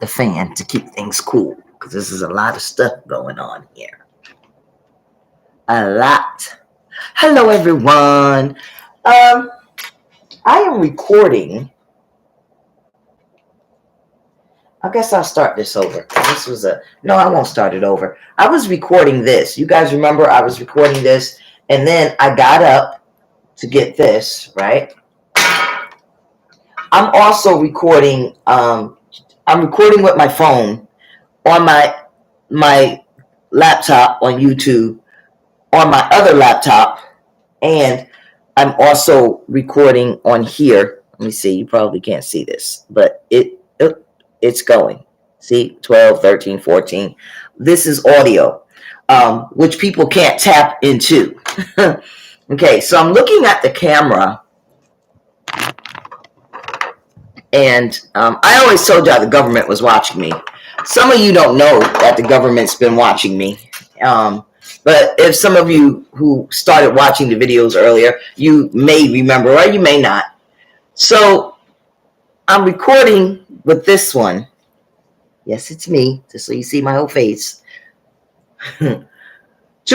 the fan to keep things cool because this is a lot of stuff going on here. A lot. Hello, everyone. I am recording. I guess I'll start this over. This was no, I won't start it over. I was recording this. You guys remember I was recording this, and then I got up to get this, right? I'm also recording. I'm recording with my phone on my laptop on YouTube, on my other laptop, and I'm also recording on here. Let me see. You probably can't see this, but it's going. See, 12, 13, 14. This is audio, which people can't tap into. Okay, so I'm looking at the camera, and I always told y'all the government was watching me. Some of you don't know that the government's been watching me. But if some of you who started watching the videos earlier, you may remember or you may not. So I'm recording with this one. Yes, it's me, just so you see my whole face. To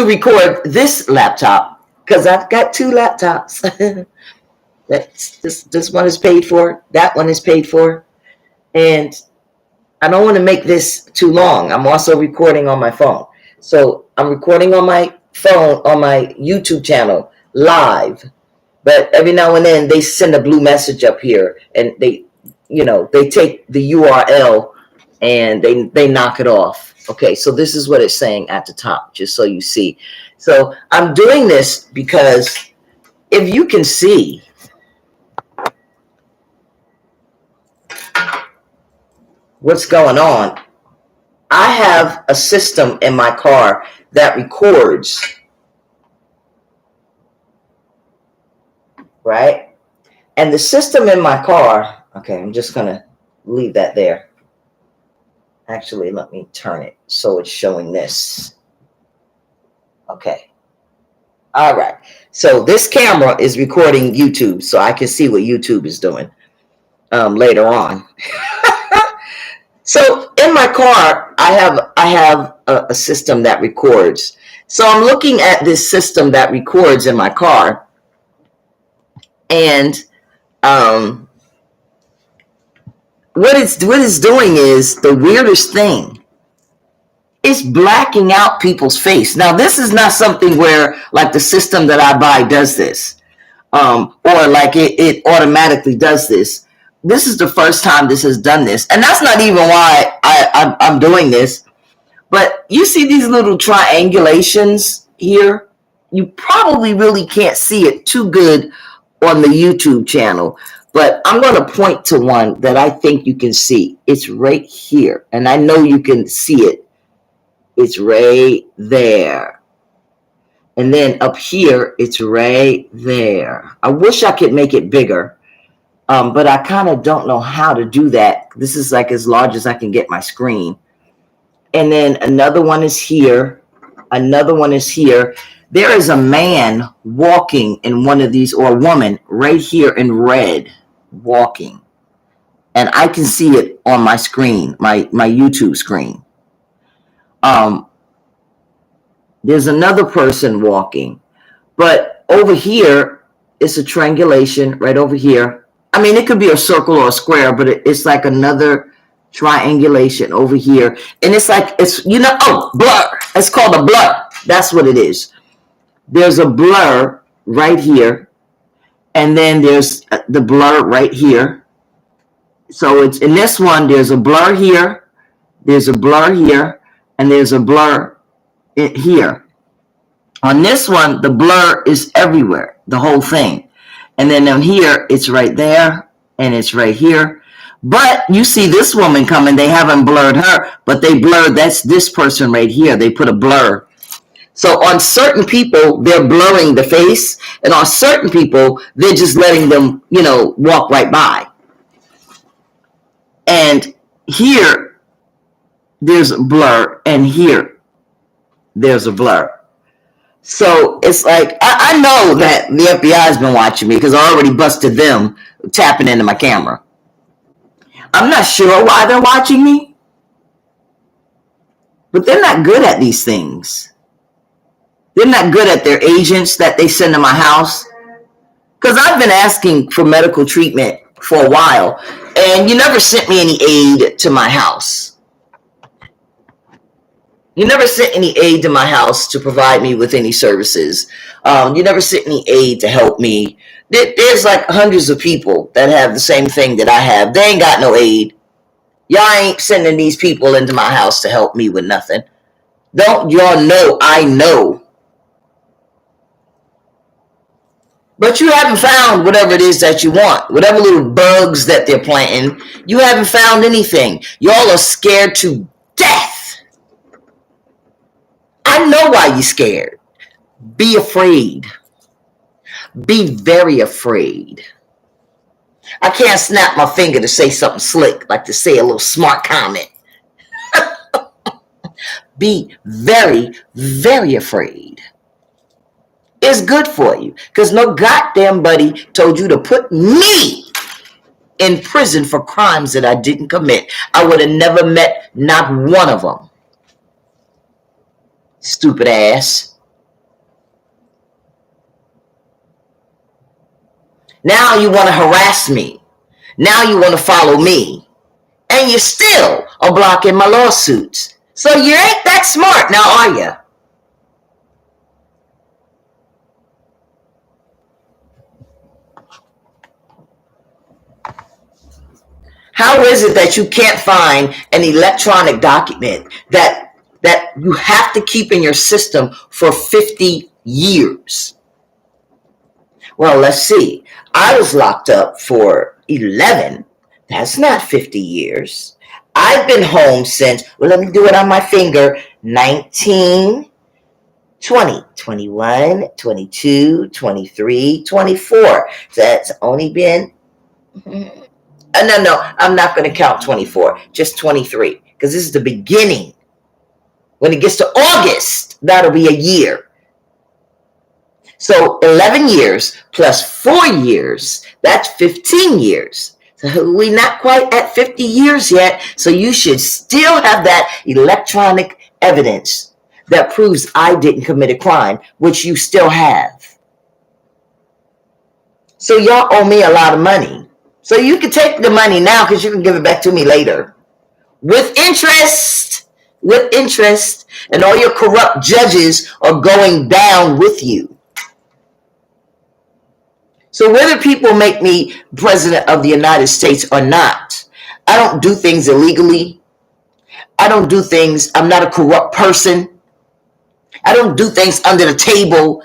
record this laptop, because I've got two laptops. This one is paid for, that one is paid for. And I don't want to make this too long. I'm also recording on my phone. So I'm recording on my phone, on my YouTube channel, live. But every now and then they send a blue message up here, and they take the URL and they knock it off. Okay, so this is what it's saying at the top, just so you see. So I'm doing this because if you can see, what's going on, I have a system in my car that records, right? And the system in my car, okay, I'm just going to leave that there. Actually, let me turn it so it's showing this. Okay. All right. So this camera is recording YouTube, so I can see what YouTube is doing later on. So in my car, I have a system that records. So I'm looking at this system that records in my car, and what it's doing is the weirdest thing. It's blacking out people's face. Now, this is not something where like the system that I buy does this, or like it automatically does this. This is the first time this has done this. And that's not even why I'm doing this. But you see these little triangulations here? You probably really can't see it too good on the YouTube channel. But I'm going to point to one that I think you can see. It's right here. And I know you can see it. It's right there. And then up here, it's right there. I wish I could make it bigger. But I kind of don't know how to do that. This is like as large as I can get my screen. And then another one is here. Another one is here. There is a man walking in one of these, or a woman right here in red walking. And I can see it on my screen, my YouTube screen. There's another person walking. But over here, it's a triangulation right over here. I mean, it could be a circle or a square, but it's like another triangulation over here. And it's like, blur. It's called a blur. That's what it is. There's a blur right here. And then there's the blur right here. So it's in this one, there's a blur here. There's a blur here. And there's a blur here. On this one, the blur is everywhere, the whole thing. And then on here, it's right there, and it's right here. But you see this woman coming, they haven't blurred her, but they blurred, that's this person right here. They put a blur. So on certain people, they're blurring the face, and on certain people, they're just letting them, walk right by. And here, there's a blur, and here, there's a blur. So it's like, I know that the FBI has been watching me because I already busted them tapping into my camera. I'm not sure why they're watching me. But they're not good at these things. They're not good at their agents that they send to my house. Because I've been asking for medical treatment for a while, and you never sent me any aid to my house. You never sent any aid to my house to provide me with any services. You never sent any aid to help me. There's like hundreds of people that have the same thing that I have. They ain't got no aid. Y'all ain't sending these people into my house to help me with nothing. Don't y'all know I know? But you haven't found whatever it is that you want. Whatever little bugs that they're planting, you haven't found anything. Y'all are scared to death. I know why you're scared. Be afraid. Be very afraid. I can't snap my finger to say something slick, like to say a little smart comment. Be very, very afraid. It's good for you, because no goddamn buddy told you to put me in prison for crimes that I didn't commit. I would have never met not one of them. Stupid ass. Now you want to harass me. Now you want to follow me. And you still are blocking my lawsuits. So you ain't that smart now, are you? How is it that you can't find an electronic document that you have to keep in your system for 50 years? Well, let's see. I was locked up for 11. That's not 50 years. I've been home since, well, let me do it on my finger, 19, 20, 21, 22, 23, 24. So that's only been, no, I'm not going to count 24, just 23, because this is the beginning. When it gets to August, that'll be a year. So 11 years plus 4 years, that's 15 years. So we're not quite at 50 years yet, so you should still have that electronic evidence that proves I didn't commit a crime, which you still have. So y'all owe me a lot of money. So you can take the money now because you can give it back to me later. With interest. With interest. And all your corrupt judges are going down with you. So whether people make me president of the United States or not, I don't do things illegally. I don't do things, I'm not a corrupt person. I don't do things under the table.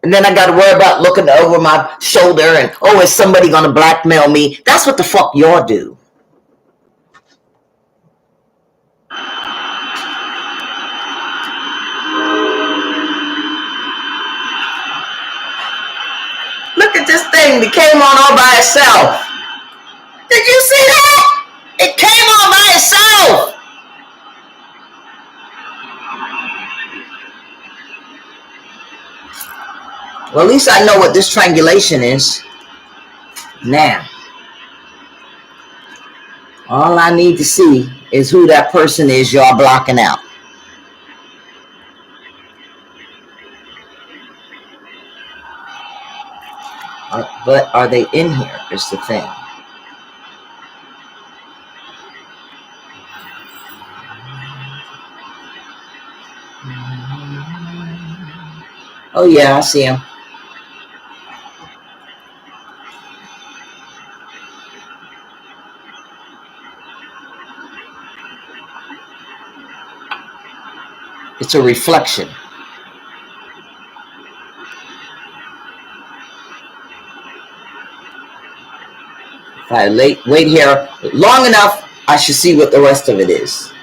And then I got to worry about looking over my shoulder and, oh, is somebody going to blackmail me? That's what the fuck y'all do. Look at this thing that came on all by itself. Did you see that? It came on by itself. Well, at least I know what this triangulation is. Now, all I need to see is who that person is y'all blocking out. But are they in here is the thing. Oh yeah, I see him. It's a reflection. If I wait here long enough, I should see what the rest of it is.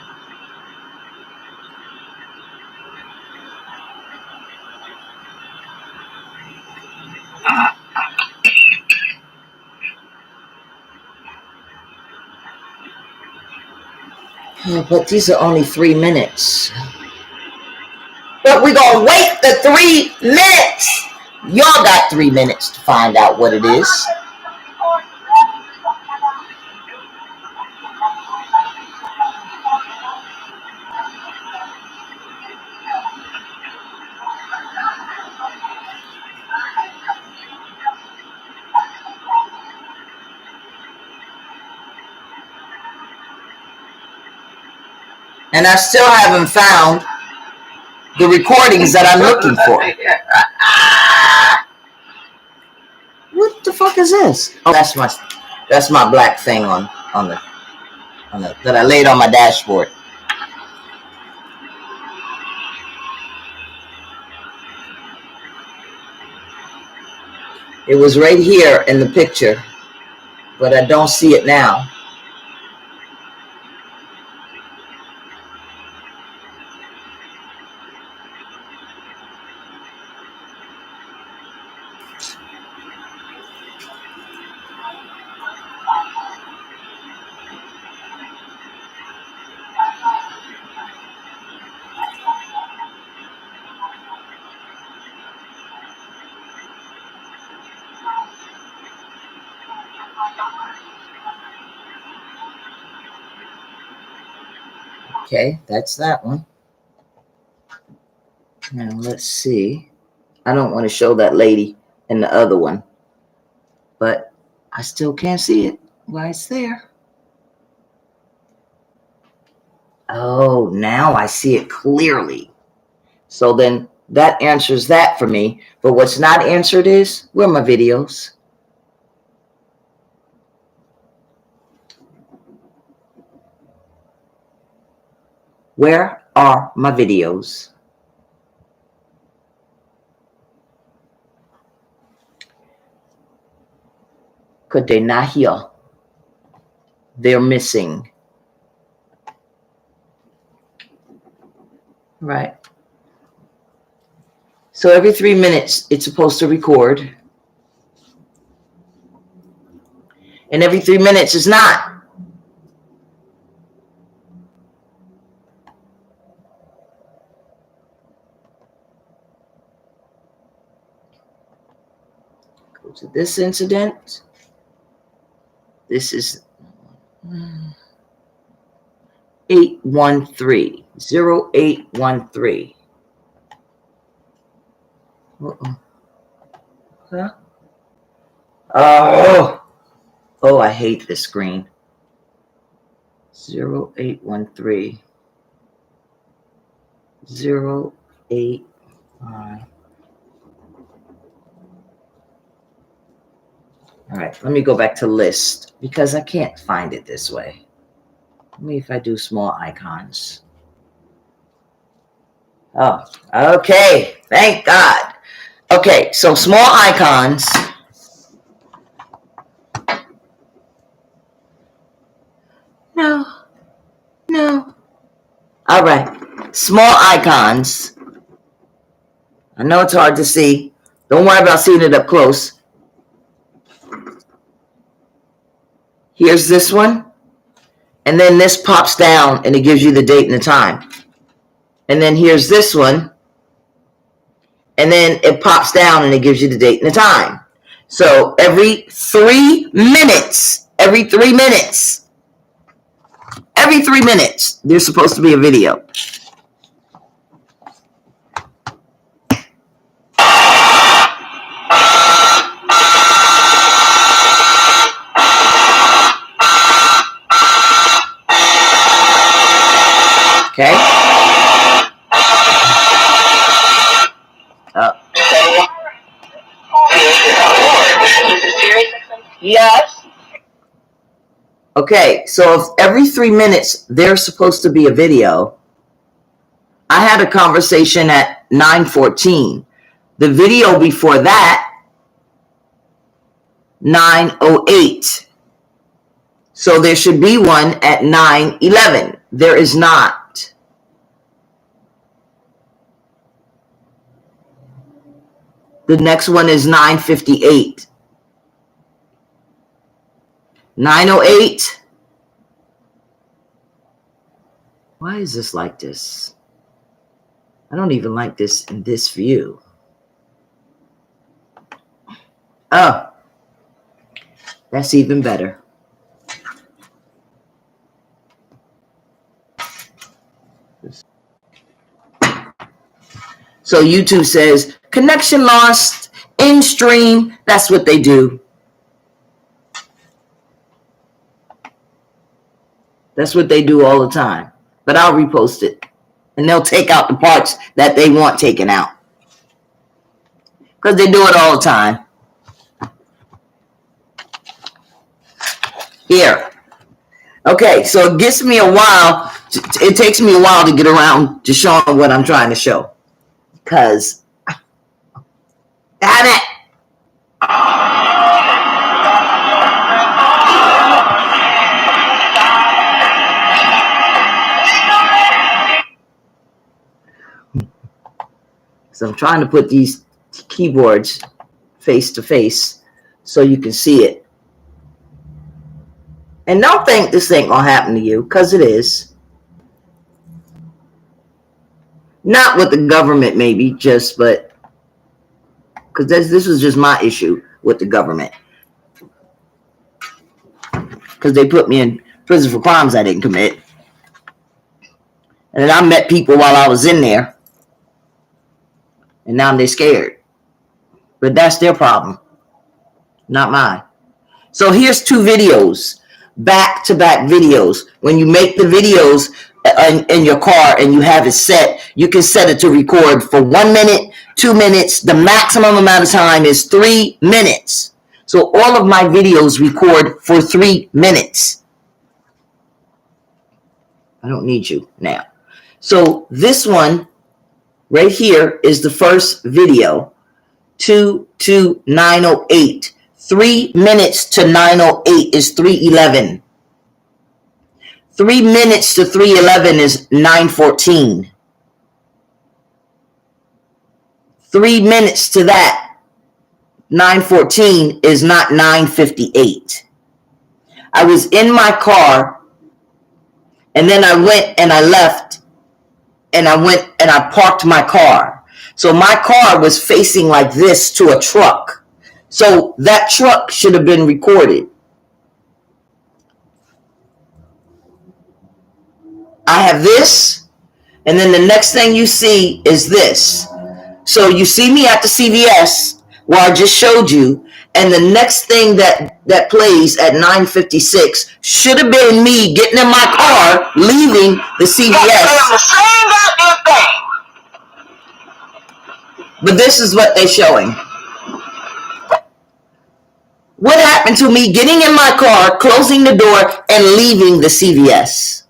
But these are only 3 minutes. But we're going to wait the 3 minutes. Y'all got 3 minutes to find out what it is. And I still haven't found the recordings that I'm looking for. What the fuck is this? Oh, that's my black thing on the that I laid on my dashboard. It was right here in the picture, but I don't see it now. Okay, that's that one. Now let's see. I don't want to show that lady in the other one, but I still can't see it. Why it's there? Oh, now I see it clearly. So then that answers that for me. But what's not answered is, where are my videos? Where are my videos? Could they not hear? They're missing. Right. So every 3 minutes, it's supposed to record. And every 3 minutes is not. Go to this incident. This is 813, 0813. Huh? Oh, I hate this screen. 0813. 085. All right, let me go back to list because I can't find it this way. Let me, if I do small icons. Oh, okay. Thank God. Okay, so small icons. No. All right, small icons. I know it's hard to see. Don't worry about seeing it up close. Here's this one. And then this pops down and it gives you the date and the time. And then here's this one. And then it pops down and it gives you the date and the time. So every 3 minutes, there's supposed to be a video. Okay? Yes. Okay, so if every 3 minutes there's supposed to be a video, I had a conversation at 9:14. The video before that, 9:08. So there should be one at 9:11. There is not. The next one is 9:58. 9:08. Why is this like this? I don't even like this in this view. Oh, that's even better. So YouTube says, connection lost, in stream. That's what they do. That's what they do all the time. but I'll repost it. And they'll take out the parts that they want taken out. Because they do it all the time. Here. Okay, so it gets me a while. It takes me a while to get around to showing what I'm trying to show. Because, damn it. So I'm trying to put these keyboards face to face so you can see it. And don't think this ain't gonna happen to you, because it is. Not with the government, maybe, just, but because this was just my issue with the government. Because they put me in prison for crimes I didn't commit. And then I met people while I was in there. And now they're scared. But that's their problem, not mine. So here's 2 videos, back-to-back videos. When you make the videos in your car and you have it set, you can set it to record for 1 minute, 2 minutes. The maximum amount of time is 3 minutes. So all of my videos record for 3 minutes. I don't need you now. So this one right here is the first video, 2 to 9:08. 3 minutes to 9:08 is 3:11. 3 minutes to 3:11 is 9:14. 3 minutes to that, 9:14, is not 9:58. I was in my car, and then I went and I left, and I went and I parked my car. So my car was facing like this to a truck. So that truck should have been recorded. I have this, and then the next thing you see is this. So you see me at the CVS, where I just showed you, and the next thing that plays at 9:56 should have been me getting in my car, leaving the CVS. But this is what they're showing. What happened to me getting in my car, closing the door, and leaving the CVS?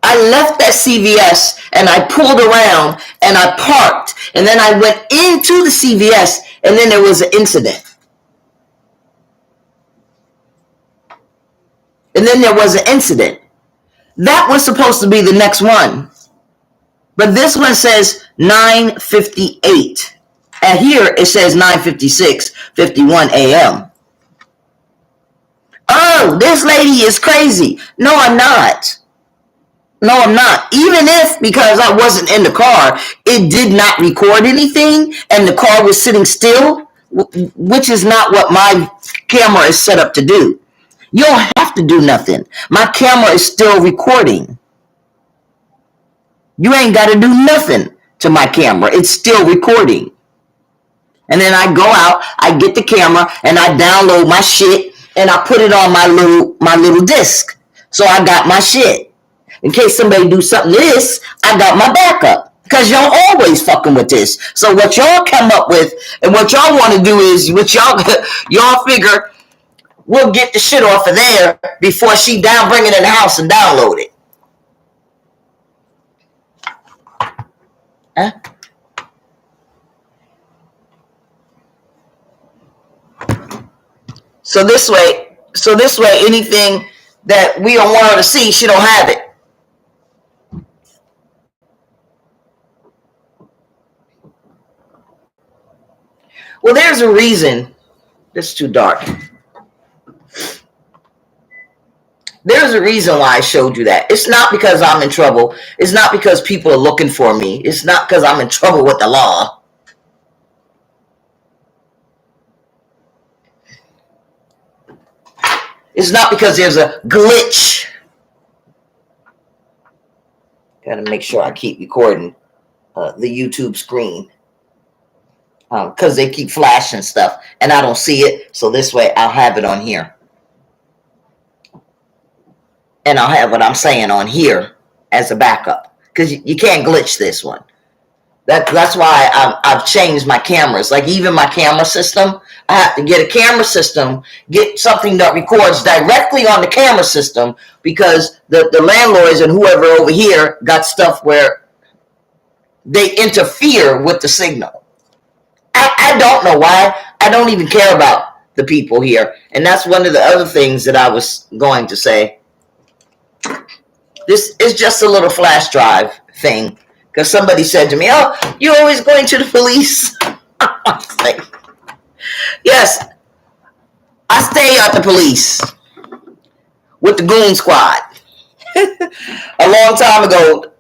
I left that CVS and I pulled around and I parked, and then I went into the CVS, and then there was an incident. And then there was an incident. That was supposed to be the next one. But this one says 9:58. And here it says 9:56:51 a.m. Oh, this lady is crazy. No, I'm not. No, I'm not. Even if, because I wasn't in the car, it did not record anything and the car was sitting still, which is not what my camera is set up to do. You don't have to do nothing. My camera is still recording. You ain't got to do nothing to my camera. It's still recording. And then I go out, I get the camera, and I download my shit, and I put it on my little disc. So I got my shit. In case somebody do something to this, I got my backup. Because y'all always fucking with this. So what y'all come up with, and what y'all want to do is, what y'all figure, we'll get the shit off of there before she bring it in the house and download it. Huh? So this way, anything that we don't want her to see, she don't have it. Well, there's a reason. This is too dark. There's a reason why I showed you that. It's not because I'm in trouble. It's not because people are looking for me. It's not because I'm in trouble with the law. It's not because there's a glitch. Gotta make sure I keep recording the YouTube screen. Because they keep flashing stuff and I don't see it. So this way I'll have it on here. and I'll have what I'm saying on here as a backup, because you can't glitch this one. That's why I've changed my cameras. Like even my camera system, I have to get a camera system, get something that records directly on the camera system, because the landlords and whoever over here got stuff where they interfere with the signal. I don't know why. I don't even care about the people here. And that's one of the other things that I was going to say. This is just a little flash drive thing. Because somebody said to me, "Oh, you're always going to the police." Like, yes, I stay at the police with the goon squad. A long time ago,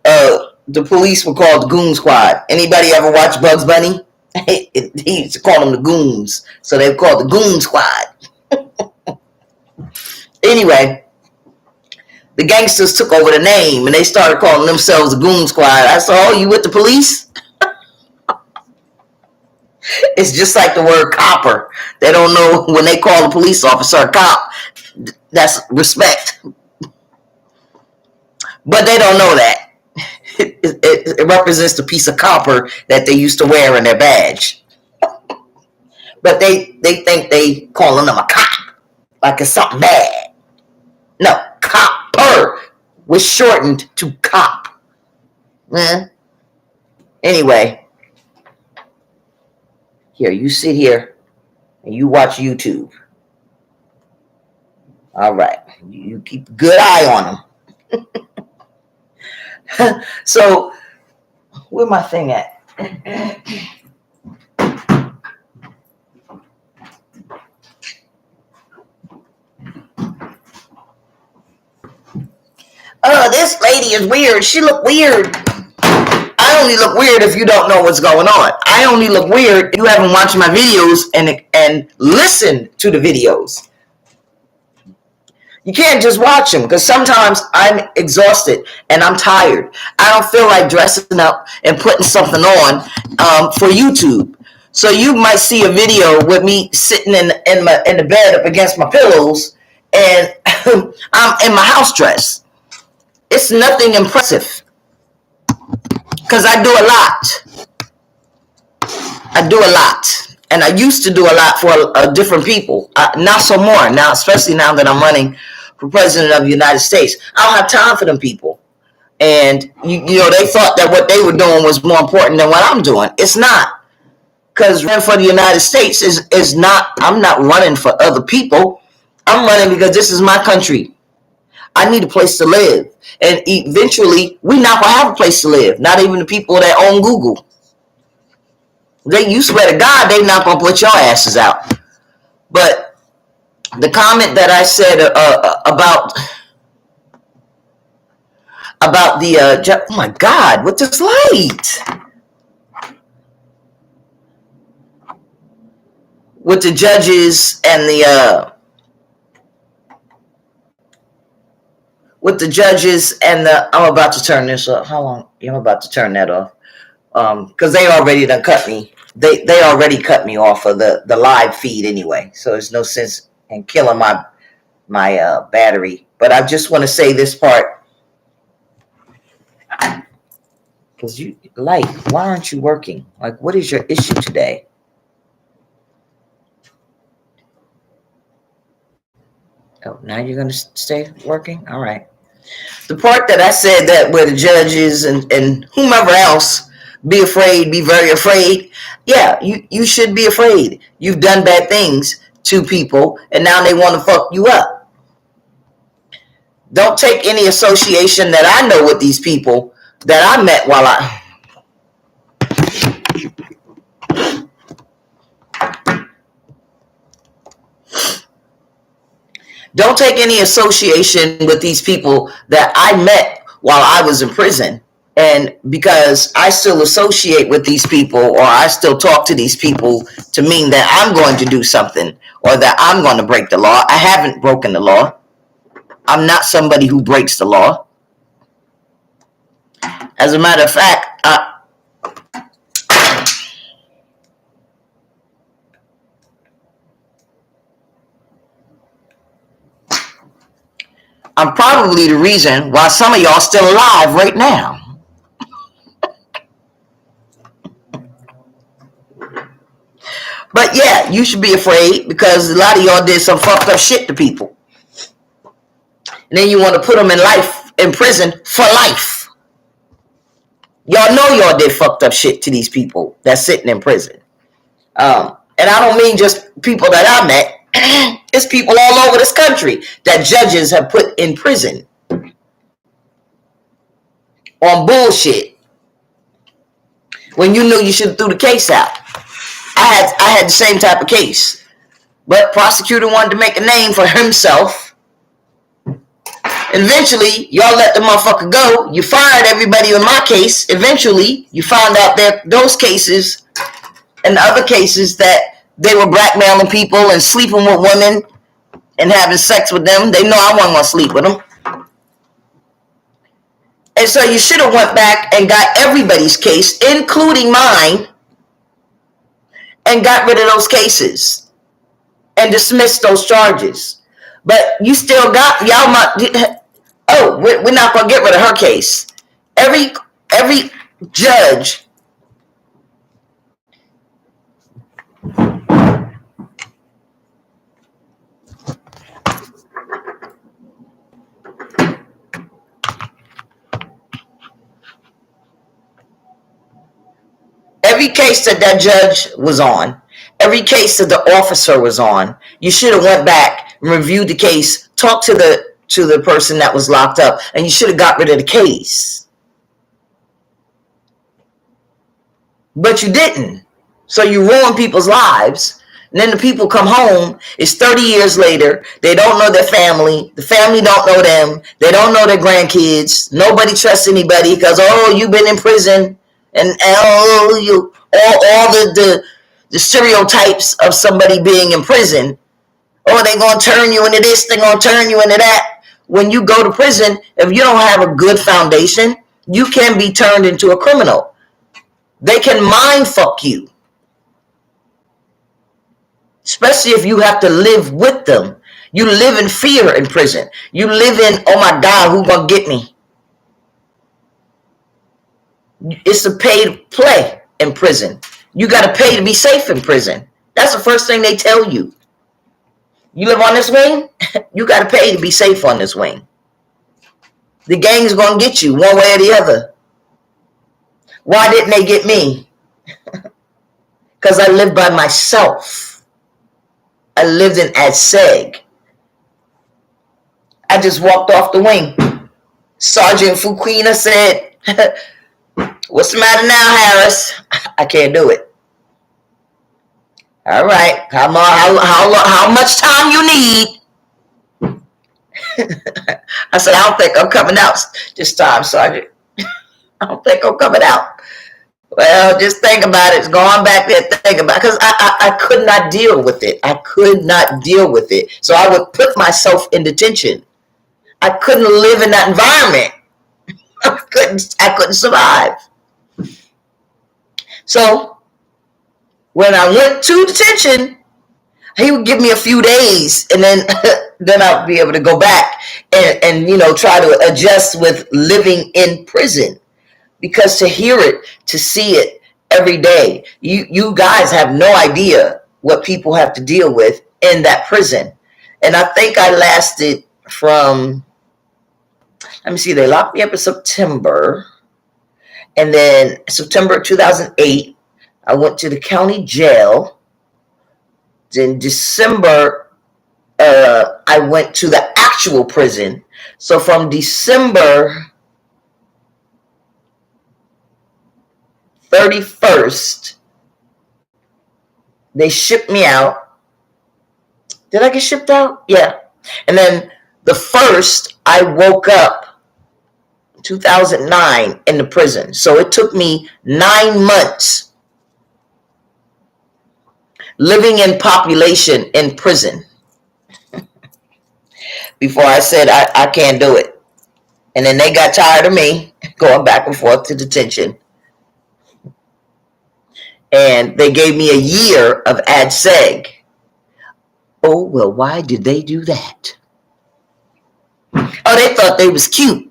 the police were called the goon squad. Anybody ever watch Bugs Bunny? He used to call them the goons. So they were called the goon squad. Anyway, the gangsters took over the name and they started calling themselves the goon squad. I said, "Oh, you with the police?" It's just like the word copper. They don't know when they call a police officer a cop. That's respect. But they don't know that. It represents the piece of copper that they used to wear in their badge. But they think they calling them a cop. Like it's something bad. No, copper was shortened to cop. Anyway, here, you sit here and you watch YouTube. All right. You keep a good eye on them. So, where my thing at? Oh, this lady is weird. She look weird. I only look weird if you don't know what's going on. I only look weird if you haven't watched my videos and listened to the videos. You can't just watch them, because sometimes I'm exhausted and I'm tired. I don't feel like dressing up and putting something on for YouTube. So you might see a video with me sitting in the bed up against my pillows, and I'm in my house dress. It's nothing impressive, because I do a lot. I do a lot. And I used to do a lot for different people. Not so more now, especially now that I'm running for president of the United States. I don't have time for them people. And, you know, they thought that what they were doing was more important than what I'm doing. It's not. Because running for the United States is not, I'm not running for other people. I'm running because this is my country. I need a place to live. And eventually, we're not going to have a place to live. Not even the people that own Google. You swear to God, they not going to put your asses out. But the comment that I said about the, oh my God, with this light. With the judges and I'm about to turn this off. How long? I'm about to turn that off. Because they already done cut me. They already cut me off of the live feed anyway. So there's no sense in killing my battery. But I just want to say this part. Because why aren't you working? Like, what is your issue today? Oh, now you're going to stay working? All right. The part that I said that where the judges and whomever else be afraid, be very afraid. Yeah, you should be afraid. You've done bad things to people, and now they want to fuck you up. Don't take any association that I know with these people that I met while don't take any association with these people that I met while I was in prison. And because I still associate with these people, or I still talk to these people, to mean that I'm going to do something or that I'm going to break the law. I haven't broken the law. I'm not somebody who breaks the law. As a matter of fact, I'm probably the reason why some of y'all still alive right now. But yeah, you should be afraid because a lot of y'all did some fucked up shit to people. And then you want to put them in prison for life. Y'all know y'all did fucked up shit to these people that's sitting in prison. And I don't mean just people that I met. It's people all over this country that judges have put in prison on bullshit when you knew you should have threw the case out. I had the same type of case, but prosecutor wanted to make a name for himself. Eventually, y'all let the motherfucker go. You fired everybody in my case. Eventually, you found out that those cases and the other cases that they were blackmailing people and sleeping with women and having sex with them. They know I wasn't going to sleep with them. And so you should have went back and got everybody's case, including mine, and got rid of those cases and dismissed those charges. But you still got, we're not going to get rid of her case. Every judge every case that judge was on, every case that the officer was on, you should have went back and reviewed the case, talked to the person that was locked up, and you should have got rid of the case. But you didn't. So you ruined people's lives. And then the people come home. It's 30 years later. They don't know their family. The family don't know them. They don't know their grandkids. Nobody trusts anybody because, you've been in prison. And all the stereotypes of somebody being in prison. They're going to turn you into this. They're going to turn you into that. When you go to prison, if you don't have a good foundation, you can be turned into a criminal. They can mind fuck you. Especially if you have to live with them. You live in fear in prison. You live in, oh my God, who's going to get me? It's a paid play in prison. You got to pay to be safe in prison. That's the first thing they tell you. You live on this wing? You got to pay to be safe on this wing. The gang's going to get you one way or the other. Why didn't they get me? Because I lived by myself. I lived in Adseg. I just walked off the wing. Sergeant Fuquina said, "What's the matter now, Harris?" I can't do it. All right. How much time you need? I said, I don't think I'm coming out this time, Sergeant. I don't think I'm coming out. Well, just think about it. It's going back there, think about it. Because I could not deal with it. I could not deal with it. So I would put myself in detention. I couldn't live in that environment. I couldn't survive. So when I went to detention, he would give me a few days, and then I'd be able to go back and try to adjust with living in prison. Because to hear it, to see it every day, you guys have no idea what people have to deal with in that prison. And I think I lasted from, let me see, they locked me up in September. And then September 2008, I went to the county jail. In December, I went to the actual prison. So from December 31st, they shipped me out. Did I get shipped out? Yeah. And then the 1st, I woke up 2009 in the prison. So it took me 9 months living in population in prison before I said I can't do it. And then they got tired of me going back and forth to detention. And they gave me a year of ADSEG. Oh, well, why did they do that? Oh, they thought they was cute.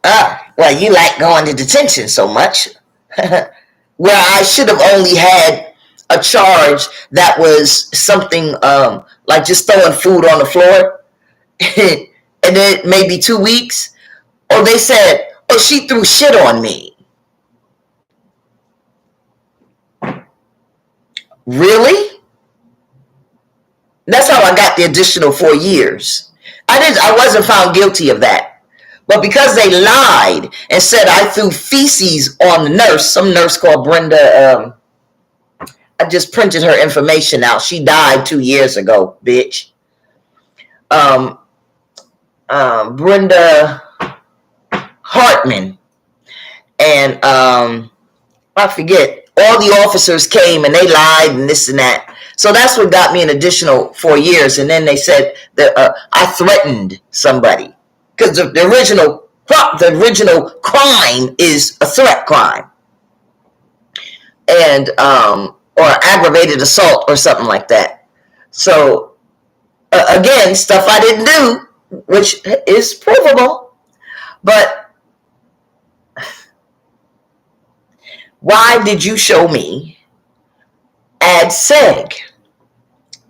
Well, you like going to detention so much. Where I should have only had a charge that was something like just throwing food on the floor, and then maybe 2 weeks. Or they said, oh, she threw shit on me. Really? That's how I got the additional 4 years. I wasn't found guilty of that. But because they lied and said I threw feces on the nurse, some nurse called Brenda, I just printed her information out. She died 2 years ago, bitch. Brenda Hartman. And I forget, all the officers came and they lied and this and that. So that's what got me an additional 4 years. And then they said that I threatened somebody, because the original crime is a threat crime, and or aggravated assault or something like that. So again, stuff I didn't do, which is provable. But why did you show me ad seg?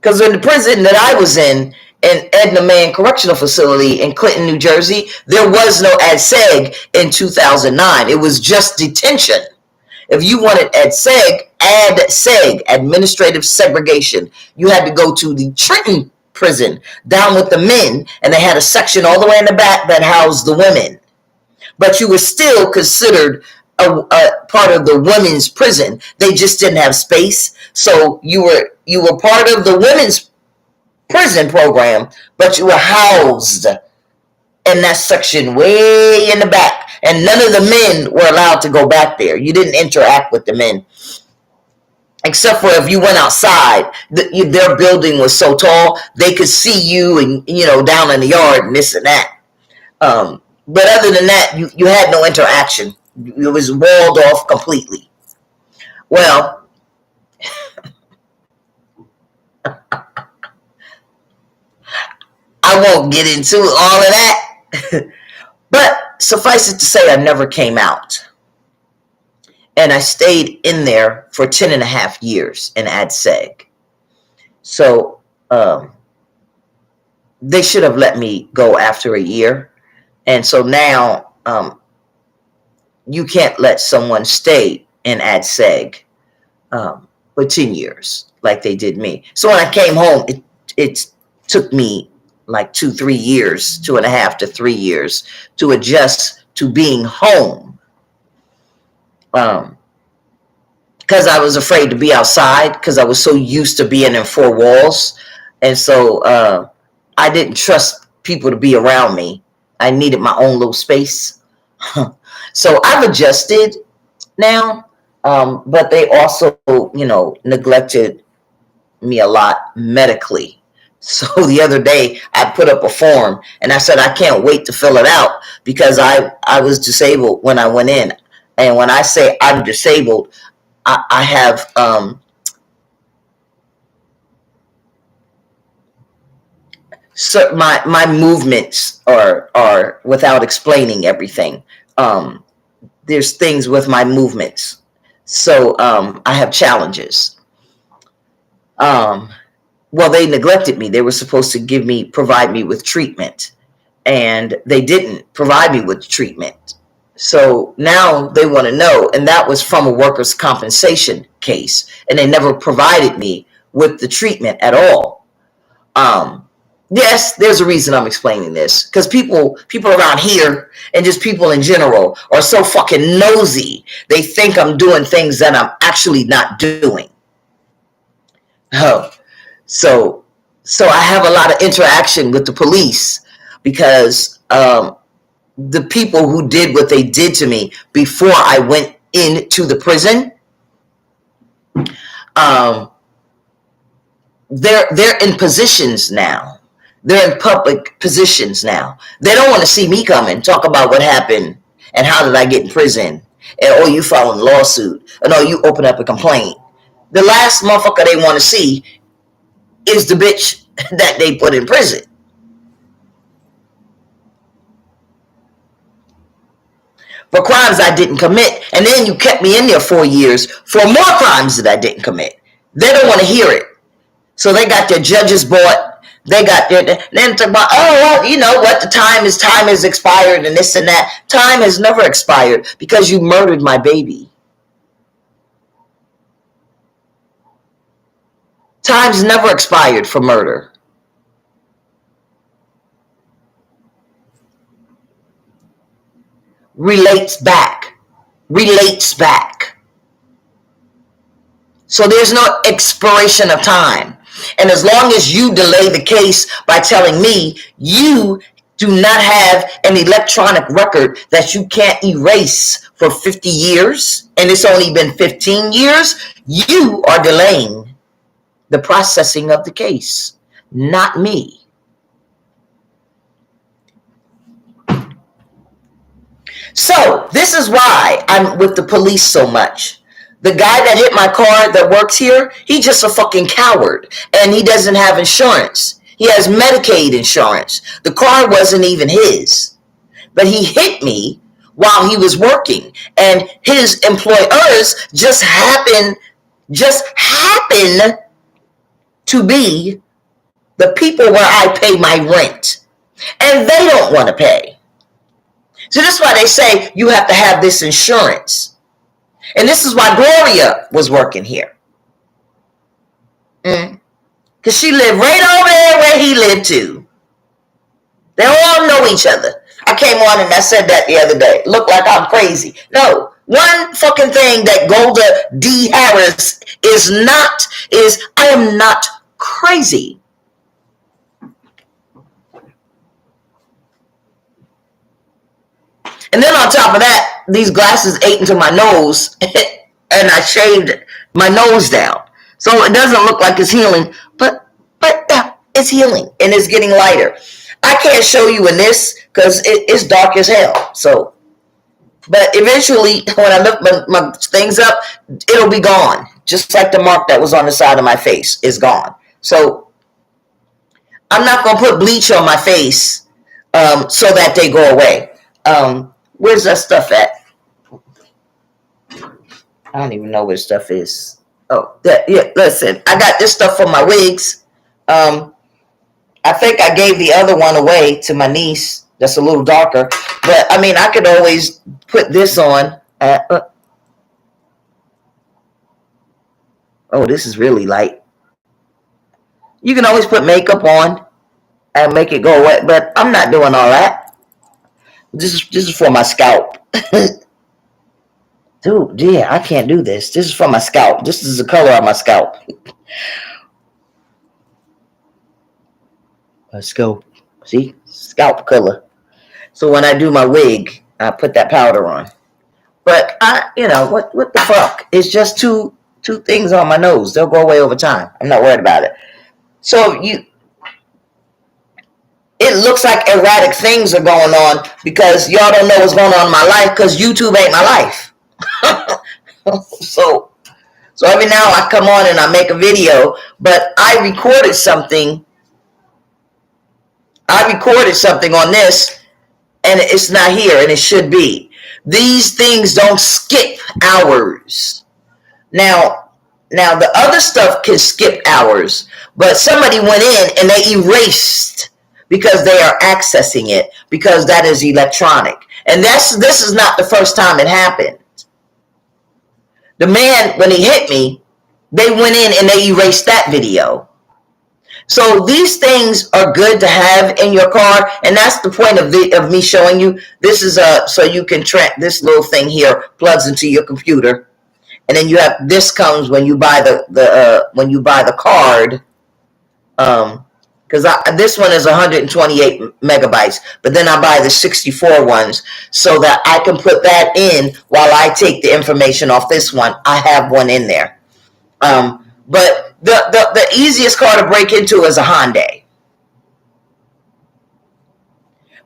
Because in the prison that I was in Edna Man Correctional Facility in Clinton, New Jersey, there was no ad seg in 2009. It was just detention. If you wanted ad seg, administrative segregation, you had to go to the Trenton prison down with the men, and they had a section all the way in the back that housed the women. But you were still considered a part of the women's prison. They just didn't have space. So you were part of the women's prison program, but you were housed in that section way in the back. And none of the men were allowed to go back there. You didn't interact with the men. Except for if you went outside, their building was so tall, they could see you and, down in the yard and this and that. But other than that, you had no interaction. It was walled off completely. Well, I won't get into all of that. But suffice it to say, I never came out. And I stayed in there for 10 and a half years in ad seg. So they should have let me go after a year. And so now you can't let someone stay in ad seg for 10 years like they did me. So when I came home, it took me like 2-3 years, 2.5 to 3 years to adjust to being home. Because I was afraid to be outside, because I was so used to being in four walls. And so I didn't trust people to be around me. I needed my own little space. So I've adjusted now, but they also, neglected me a lot medically. So the other day I put up a form and I said I can't wait to fill it out, because I was disabled when I went in. And when I say I'm disabled, I have so my movements are without explaining everything. There's things with my movements. So I have challenges. Well, they neglected me. They were supposed to provide me with treatment, and they didn't provide me with treatment. So now they want to know, and that was from a workers' compensation case, and they never provided me with the treatment at all. Yes, there's a reason I'm explaining this, because people around here and just people in general are so fucking nosy. They think I'm doing things that I'm actually not doing. Oh. So I have a lot of interaction with the police, because the people who did what they did to me before I went into the prison, they're in positions now. They're in public positions now. They don't want to see me come and talk about what happened and how did I get in prison, and you filed a lawsuit, and you open up a complaint. The last motherfucker they want to see is the bitch that they put in prison. for crimes I didn't commit. And then you kept me in there 4 years for more crimes that I didn't commit. They don't want to hear it. So they got their judges bought. They got their, then talk about, oh, well, you know what, time is expired and this and that. Time has never expired because you murdered my baby. Time's never expired for murder. Relates back. So there's no expiration of time. And as long as you delay the case by telling me you do not have an electronic record that you can't erase for 50 years, and it's only been 15 years, you are delaying the processing of the case, not me. So this is why I'm with the police so much. The guy that hit my car that works here, he's just a fucking coward. And he doesn't have insurance. He has Medicaid insurance. The car wasn't even his. But he hit me while he was working. And his employers just happen to be the people where I pay my rent. And they don't want to pay. So that's why they say you have to have this insurance. And this is why Gloria was working here. Because she lived right over there where he lived too. They all know each other. I came on and I said that the other day. Look like I'm crazy. No. One fucking thing that Golda D. Harris is I am not crazy. And then on top of that, these glasses ate into my nose and I shaved my nose down. So it doesn't look like it's healing, but it's healing and it's getting lighter. I can't show you in this because it's dark as hell. So, but eventually when I lift my things up, it'll be gone. Just like the mark that was on the side of my face is gone. So I'm not going to put bleach on my face so that they go away. Where's that stuff at? I don't even know where stuff is. Oh, yeah, listen, I got this stuff for my wigs. I think I gave the other one away to my niece. That's a little darker. But, I mean, I could always put this on. Oh, this is really light. You can always put makeup on and make it go away. But I'm not doing all that. This is for my scalp. Dude, yeah, I can't do this. This is for my scalp. This is the color of my scalp. Let's go. See? Scalp color. So when I do my wig, I put that powder on. But what the fuck? It's just two things on my nose. They'll go away over time. I'm not worried about it. So it looks like erratic things are going on because y'all don't know what's going on in my life because YouTube ain't my life. So every now I come on and I make a video, but I recorded something on this and it's not here and it should be. These things don't skip hours. Now the other stuff can skip hours, but somebody went in and they erased because they are accessing it because that is electronic. And this is not the first time it happened. The man, when he hit me, they went in and they erased that video. So these things are good to have in your car, and that's the point of me showing you. This is so you can track this little thing here plugs into your computer, and then you have this comes when you buy the card. Because this one is 128 megabytes, but then I buy the 64 ones so that I can put that in while I take the information off this one. I have one in there. But the easiest car to break into is a Hyundai.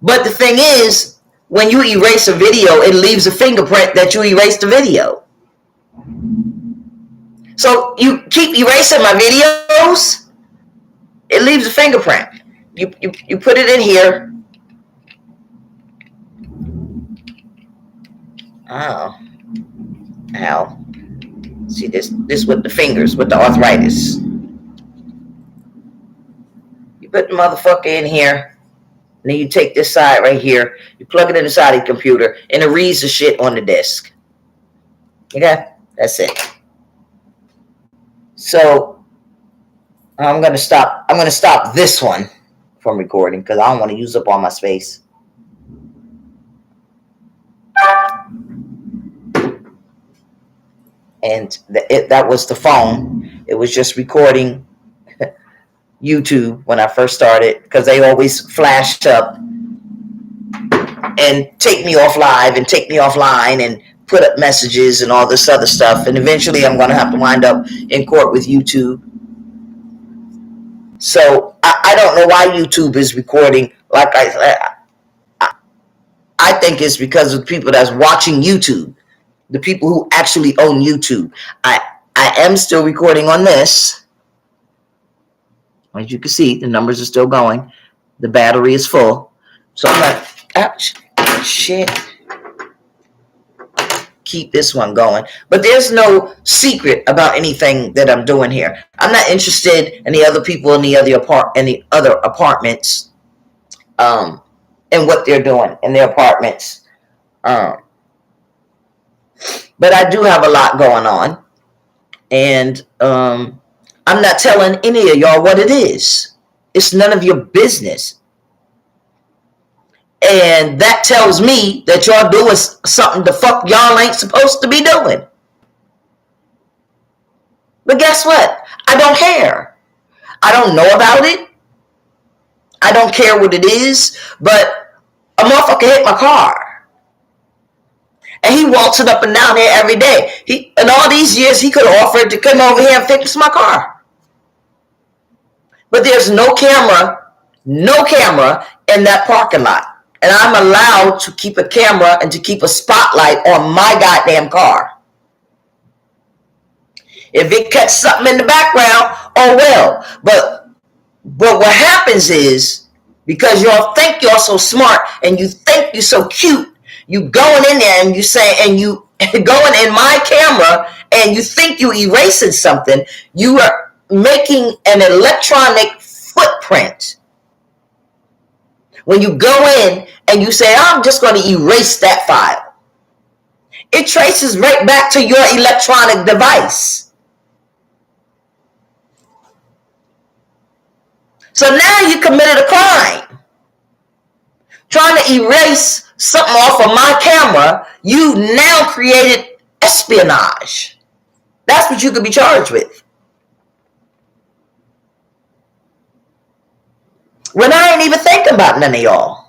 But the thing is, when you erase a video, it leaves a fingerprint that you erased the video. So you keep erasing my videos, it leaves a fingerprint. You put it in here. Oh, ow. See this with the fingers, with the arthritis. You put the motherfucker in here, and then you take this side right here, you plug it in the side of your computer, and it reads the shit on the disk. Okay? That's it. So I'm gonna stop this one from recording because I don't want to use up all my space. And that was the phone. It was just recording YouTube when I first started because they always flash up and take me off live and take me offline and put up messages and all this other stuff. And eventually I'm going to have to wind up in court with YouTube. So I don't know why YouTube is recording. Like I think it's because of the people that's watching YouTube, the people who actually own YouTube. I am still recording on this. As you can see, the numbers are still going. The battery is full. So I'm like, ouch, shit. Keep this one going. But there's no secret about anything that I'm doing here. I'm not interested in the other people in the other apartments, and what they're doing in their apartments. But I do have a lot going on, and I'm not telling any of y'all what it is. It's none of your business. And that tells me that y'all doing something the fuck y'all ain't supposed to be doing. But guess what? I don't care. I don't know about it. I don't care what it is. But a motherfucker hit my car. And he waltzing up and down here every day. In all these years, he could have offered to come over here and fix my car. But there's no camera in that parking lot. And I'm allowed to keep a camera and to keep a spotlight on my goddamn car. If it catches something in the background, oh well. But what happens is, because y'all think you're so smart and you think you're so cute, you going in there and you say, and you going in my camera and you think you erasing something, you are making an electronic footprint. When you go in and you say, I'm just going to erase that file, it traces right back to your electronic device. So now you committed a crime. Trying to erase something off of my camera, you now created espionage. That's what you could be charged with. When I ain't even thinking about none of y'all.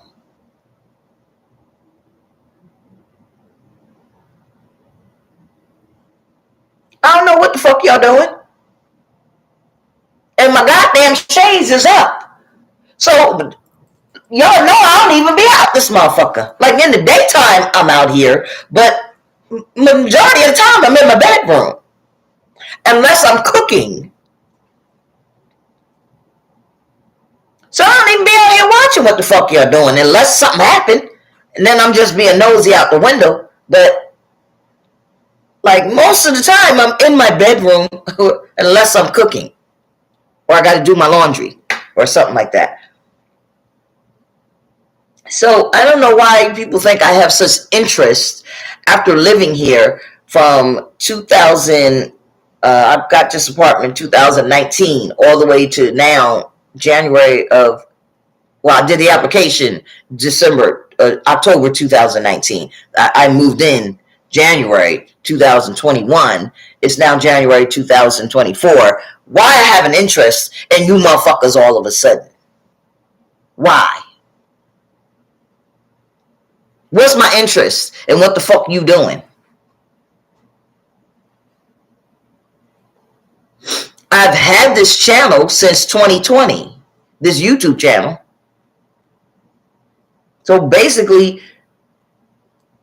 I don't know what the fuck y'all doing. And my goddamn shades is up. So y'all know I don't even be out this motherfucker. Like in the daytime, I'm out here, but majority of the time I'm in my bedroom. Unless I'm cooking. So I don't even be out here watching what the fuck y'all doing unless something happened. And then I'm just being nosy out the window. But like most of the time I'm in my bedroom unless I'm cooking. Or I got to do my laundry or something like that. So I don't know why people think I have such interest after living here from 2000. I've got this apartment 2019 all the way to now, January of, well, I did the application October 2019. I moved in January 2021. It's now January 2024. Why I have an interest in you motherfuckers all of a sudden? Why? What's my interest and what the fuck you doing? I've had this channel since 2020, this YouTube channel. So basically,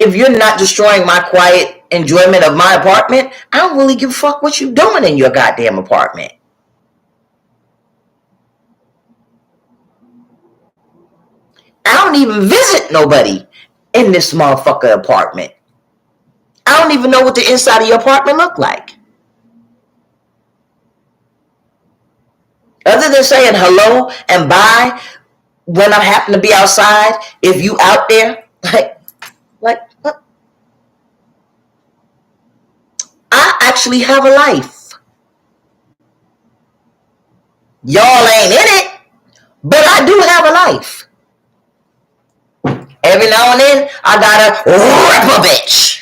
if you're not destroying my quiet enjoyment of my apartment, I don't really give a fuck what you doing in your goddamn apartment. I don't even visit nobody in this motherfucker apartment. I don't even know what the inside of your apartment looked like. Other than saying hello and bye when I happen to be outside, if you out there, like I actually have a life. Y'all ain't in it, but I do have a life. Every now and then, I gotta rip a bitch.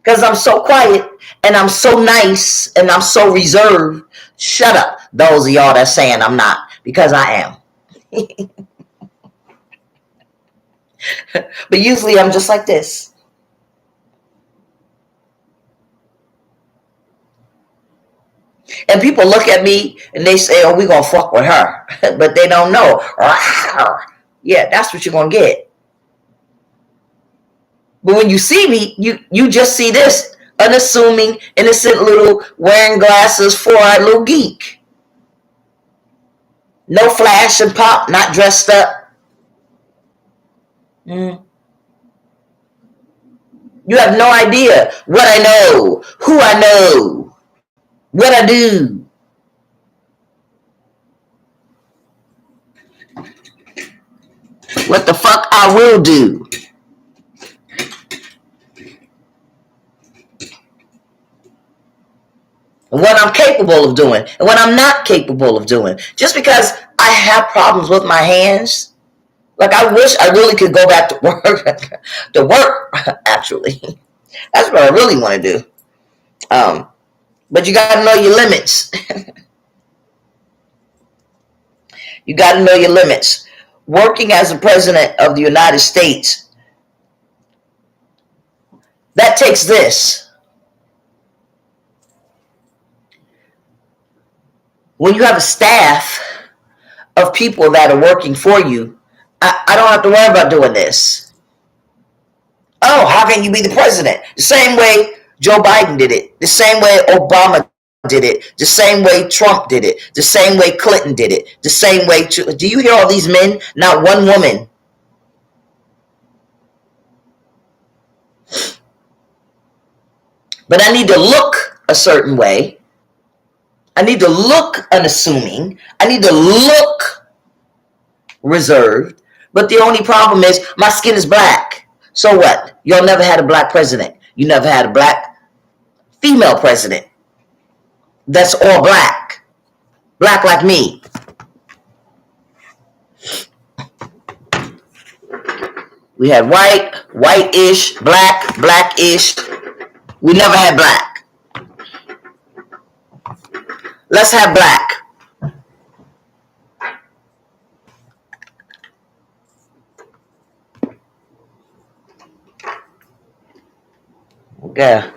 Because I'm so quiet, and I'm so nice, and I'm so reserved. Shut up, those of y'all that's saying I'm not, because I am. But usually I'm just like this. And people look at me and they say, oh, we gonna fuck with her. But they don't know. Yeah, that's what you're gonna get. But when you see me, you just see this unassuming, innocent little wearing glasses, four-eyed little geek. No flash and pop, not dressed up. You have no idea what I know, who I know, what I do. What the fuck I will do. And what I'm capable of doing and what I'm not capable of doing. Just because I have problems with my hands, like I wish I really could go back to work, actually. That's what I really want to do. But you got to know your limits. You got to know your limits. Working as a president of the United States, that takes this. When you have a staff of people that are working for you, I don't have to worry about doing this. Oh, how can you be the president? The same way Joe Biden did it. The same way Obama did it. The same way Trump did it. The same way Clinton did it. The same way. Do you hear all these men? Not one woman. But I need to look a certain way. I need to look unassuming. I need to look reserved. But the only problem is my skin is black. So what? Y'all never had a black president. You never had a black female president. That's all black. Black like me. We had white, white-ish, black, black-ish. We never had black. Let's have black. Okay.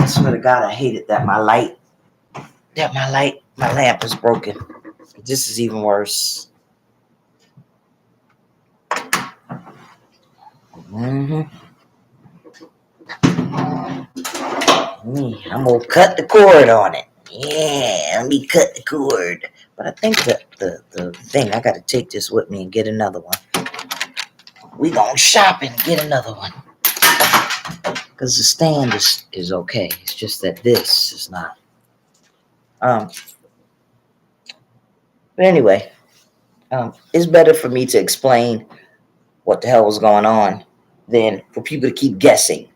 I swear to God, I hate it that my lamp is broken. This is even worse. I'm gonna cut the cord on it. Yeah, let me cut the cord. But I think that the thing, I gotta take this with me and get another one. We gonna shop and get another one. Because the stand is okay. It's just that this is not. But anyway, it's better for me to explain what the hell was going on than for people to keep guessing.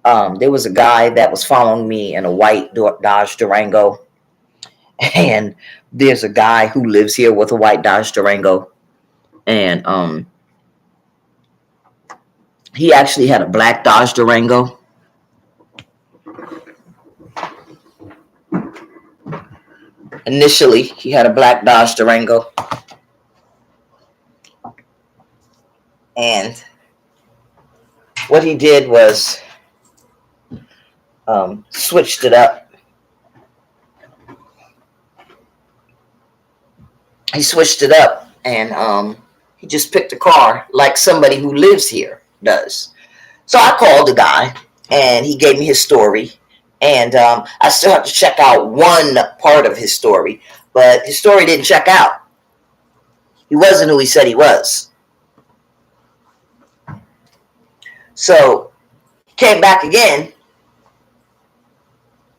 There was a guy that was following me in a white Dodge Durango. And there's a guy who lives here with a white Dodge Durango. And he actually had a black Dodge Durango. Initially, he had a black Dodge Durango. And what he did was switched it up. He switched it up, and He just picked a car like somebody who lives here does. So I called the guy, and he gave me his story. And I still have to check out one part of his story, but his story didn't check out. He wasn't who he said he was. So he came back again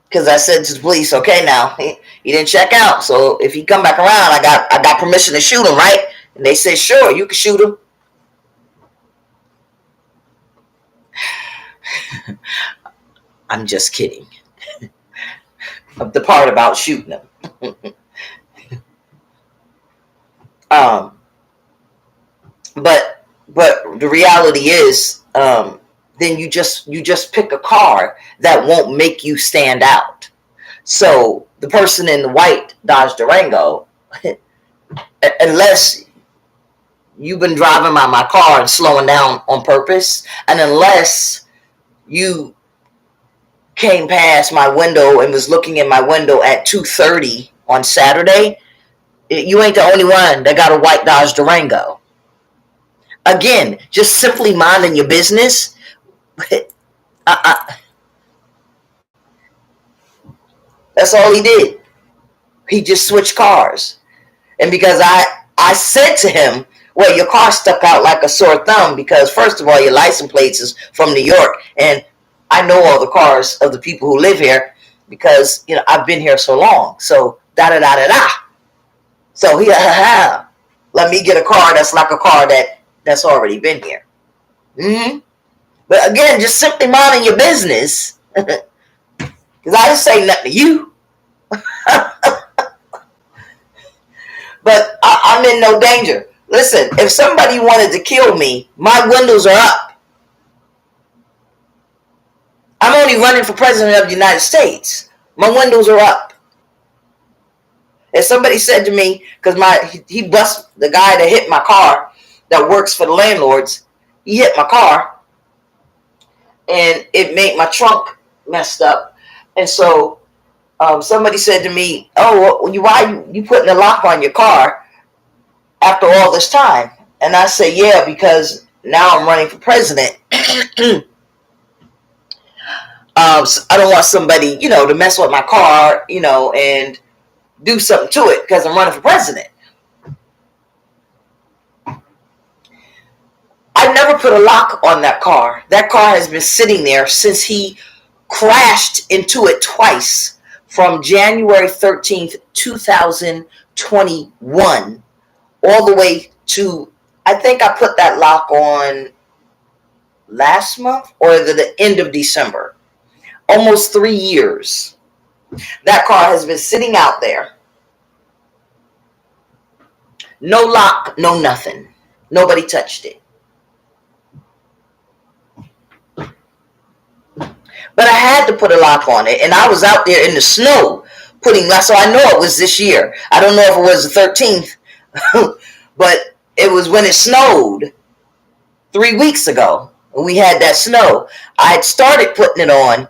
because I said to the police, okay, now he didn't check out. So if he come back around, I got permission to shoot him, right? And they said, sure, you can shoot him. I'm just kidding. The part about shooting him. But the reality is, then you just pick a car that won't make you stand out. So the person in the white Dodge Durango, unless you've been driving my car and slowing down on purpose, and unless you came past my window and was looking in my window at 2:30 on Saturday, you ain't the only one that got a white Dodge Durango. Again, just simply minding your business. That's all he did. He just switched cars. And because I said to him, well, your car stuck out like a sore thumb because, first of all, your license plates is from New York. And I know all the cars of the people who live here because, I've been here so long. So, da-da-da-da-da. So, he, let me get a car that's like a car that's already been here. Mm-hmm. But again, just simply minding your business. Because I didn't say nothing to you. But I'm in no danger. Listen, if somebody wanted to kill me, my windows are up. I'm only running for president of the United States. My windows are up. If somebody said to me, because he bust the guy that hit my car, that works for the landlords, he hit my car, and it made my trunk messed up. And so somebody said to me, oh, why you putting a lock on your car after all this time? And I say, yeah, because now I'm running for president. So I don't want somebody, to mess with my car, and do something to it because I'm running for president. I never put a lock on that car. That car has been sitting there since he crashed into it twice from January 13th, 2021, all the way to, I think I put that lock on last month or the end of December. Almost 3 years. That car has been sitting out there. No lock, no nothing. Nobody touched it. But I had to put a lock on it, and I was out there in the snow putting lock, so I know it was this year. I don't know if it was the 13th, but it was when it snowed 3 weeks ago. When we had that snow, I had started putting it on,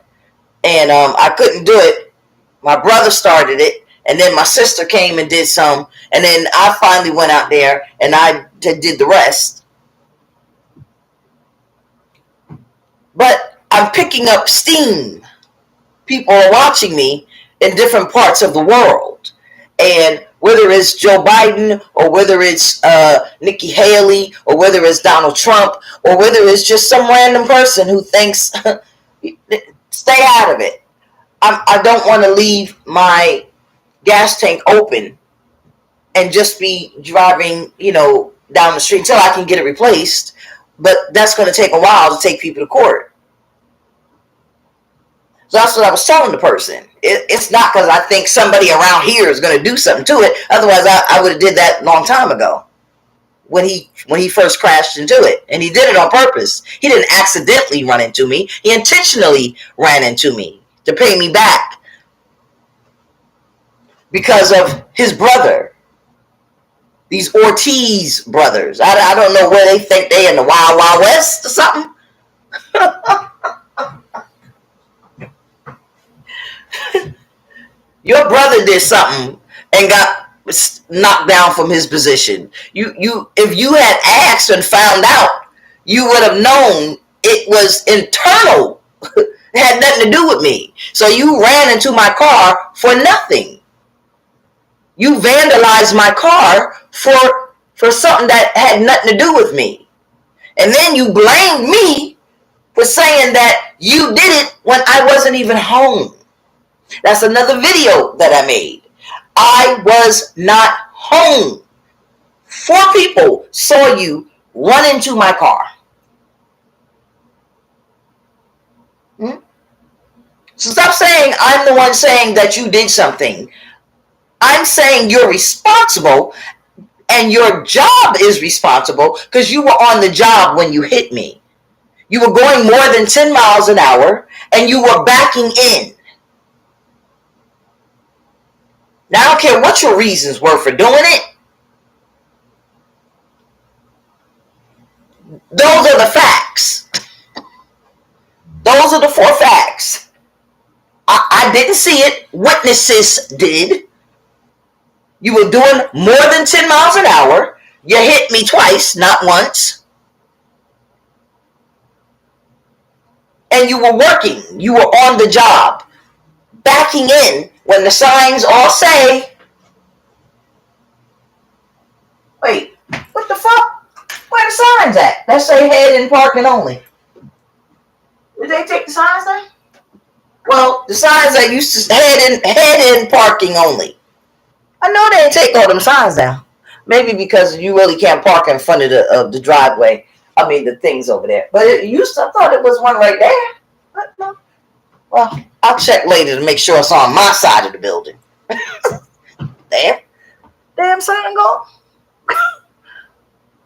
and I couldn't do it. My brother started it, and then my sister came and did some, and then I finally went out there and I did the rest. But I'm picking up steam. People are watching me in different parts of the world. And whether it's Joe Biden or whether it's Nikki Haley or whether it's Donald Trump or whether it's just some random person who thinks, stay out of it. I don't want to leave my gas tank open and just be driving, down the street until I can get it replaced. But that's going to take a while to take people to court. So that's what I was telling the person. It's not because I think somebody around here is going to do something to it. Otherwise, I would have did that a long time ago when he first crashed into it. And he did it on purpose. He didn't accidentally run into me. He intentionally ran into me to pay me back because of his brother. These Ortiz brothers. I don't know where they think they in the Wild Wild West or something. Your brother did something and got knocked down from his position. If you had asked and found out, you would have known it was internal. It had nothing to do with me. So you ran into my car for nothing. You vandalized my car for something that had nothing to do with me. And then you blamed me for saying that you did it when I wasn't even home. That's another video that I made. I was not home. 4 people saw you run into my car. So stop saying I'm the one saying that you did something. I'm saying you're responsible, and your job is responsible because you were on the job when you hit me. You were going more than 10 miles an hour, and you were backing in. Now, I don't care what your reasons were for doing it. Those are the facts. Those are the 4 facts. I didn't see it. Witnesses did. You were doing more than 10 miles an hour. You hit me twice, not once. And you were working. You were on the job. Backing in when the signs all say, wait, what the fuck? Where the signs at? That say head in parking only. Did they take the signs down? Well, the signs that used to head in parking only. I know they didn't take all them signs down. Maybe because you really can't park in front of the driveway. I mean, the things over there. But I thought it was one right there. But no. Well, I'll check later to make sure it's on my side of the building. Damn sign gone.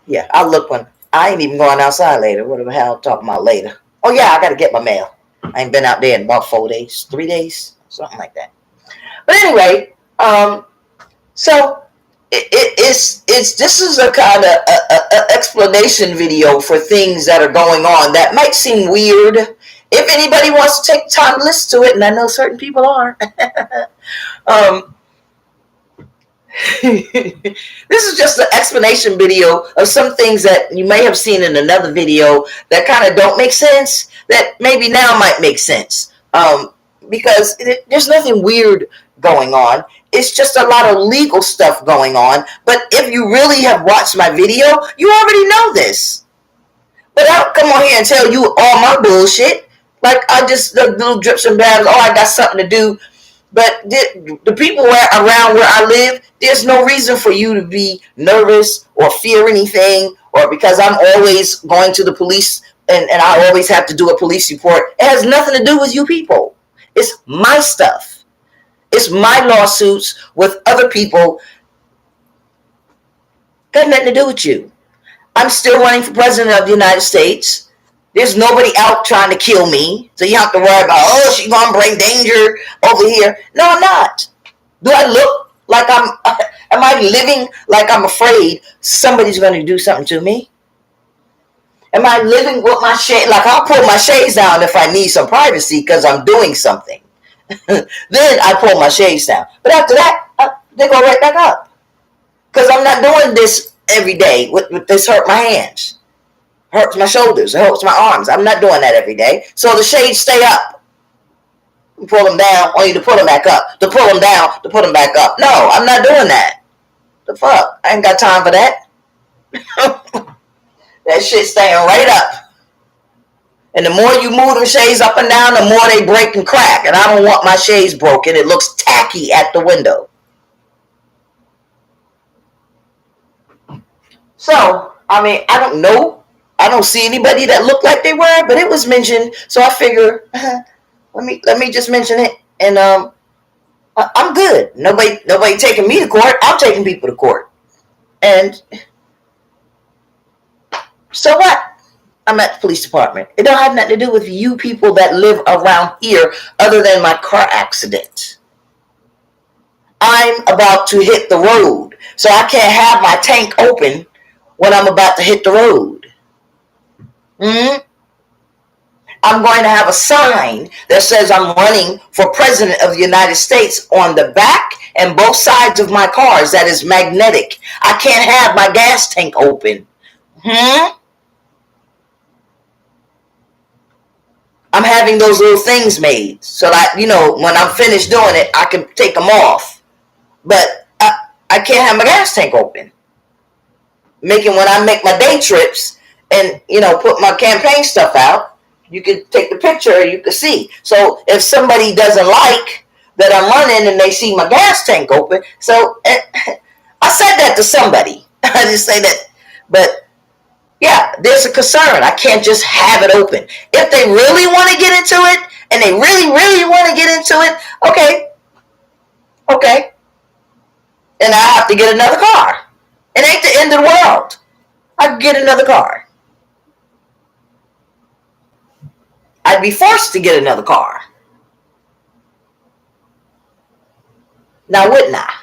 Yeah, I'll look when I ain't even going outside later. What the hell I'm talking about later? Oh yeah, I gotta get my mail. I ain't been out there in about 4 days, 3 days, something like that. But anyway, so this is a kind of a explanation video for things that are going on that might seem weird. If anybody wants to take time to listen to it, and I know certain people are, this is just an explanation video of some things that you may have seen in another video that kind of don't make sense, that maybe now might make sense. Because there's nothing weird going on. It's just a lot of legal stuff going on. But if you really have watched my video, you already know this. But I'll come on here and tell you all my bullshit. Like I just, the little drips and drabs, I got something to do. But the people around where I live, there's no reason for you to be nervous or fear anything, or because I'm always going to the police and I always have to do a police report. It has nothing to do with you people. It's my stuff. It's my lawsuits with other people. Got nothing to do with you. I'm still running for president of the United States. There's nobody out trying to kill me. So you have to worry about, she's going to bring danger over here. No, I'm not. Do I look like am I living like I'm afraid somebody's going to do something to me? Am I living with my shade? Like I'll pull my shades down if I need some privacy because I'm doing something. Then I pull my shades down. But after that, they go right back up. Because I'm not doing this every day. With this hurt my hands. Hurts my shoulders. It hurts my arms. I'm not doing that every day. So the shades stay up. You pull them down, only to put them back up. To pull them down, to put them back up. No, I'm not doing that. The fuck? I ain't got time for that. That shit staying right up. And the more you move them shades up and down, the more they break and crack. And I don't want my shades broken. It looks tacky at the window. So, I mean, I don't know. I don't see anybody that looked like they were, but it was mentioned. So I figure, let me just mention it. And I'm good. Nobody taking me to court. I'm taking people to court. And so what? I'm at the police department. It don't have nothing to do with you people that live around here other than my car accident. I'm about to hit the road. So I can't have my tank open when I'm about to hit the road. I'm going to have a sign that says I'm running for president of the United States on the back, and both sides of my cars that is magnetic. I can't have my gas tank open. I'm having those little things made so that, when I'm finished doing it, I can take them off. But I can't have my gas tank open. When I make my day trips and, put my campaign stuff out, you can take the picture, you can see. So if somebody doesn't like that I'm running and they see my gas tank open, so I said that to somebody. I just say that, but yeah, there's a concern. I can't just have it open. If they really want to get into it, and they really, really want to get into it, okay, and I have to get another car. It ain't the end of the world. I can get another car. I'd be forced to get another car. Now, wouldn't I?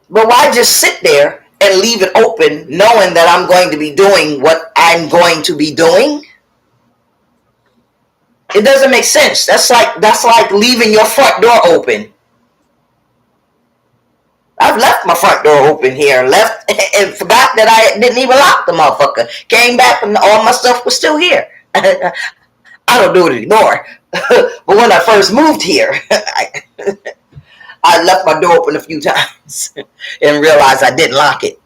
But why just sit there and leave it open knowing that I'm going to be doing what I'm going to be doing? It doesn't make sense. That's like leaving your front door open. I've left my front door open here, left and forgot that I didn't even lock the motherfucker. Came back and all my stuff was still here. I don't do it anymore. But when I first moved here, I left my door open a few times and realized I didn't lock it.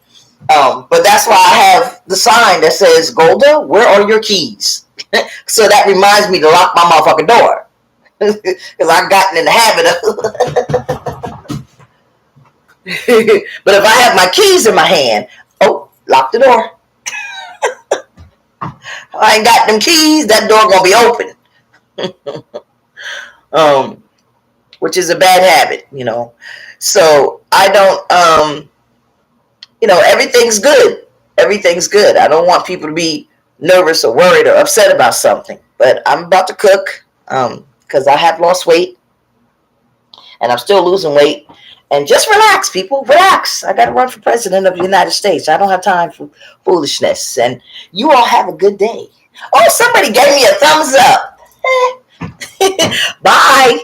But that's why I have the sign that says, Golda, where are your keys? So that reminds me to lock my motherfucking door. Because I've gotten in the habit of... But if I have my keys in my hand, lock the door. I ain't got them keys, that door gonna be open. Which is a bad habit, So I don't, everything's good. Everything's good. I don't want people to be nervous or worried or upset about something. But I'm about to cook because I have lost weight and I'm still losing weight. And just relax, people. Relax. I got to run for president of the United States. I don't have time for foolishness. And you all have a good day. Oh, somebody gave me a thumbs up. Bye.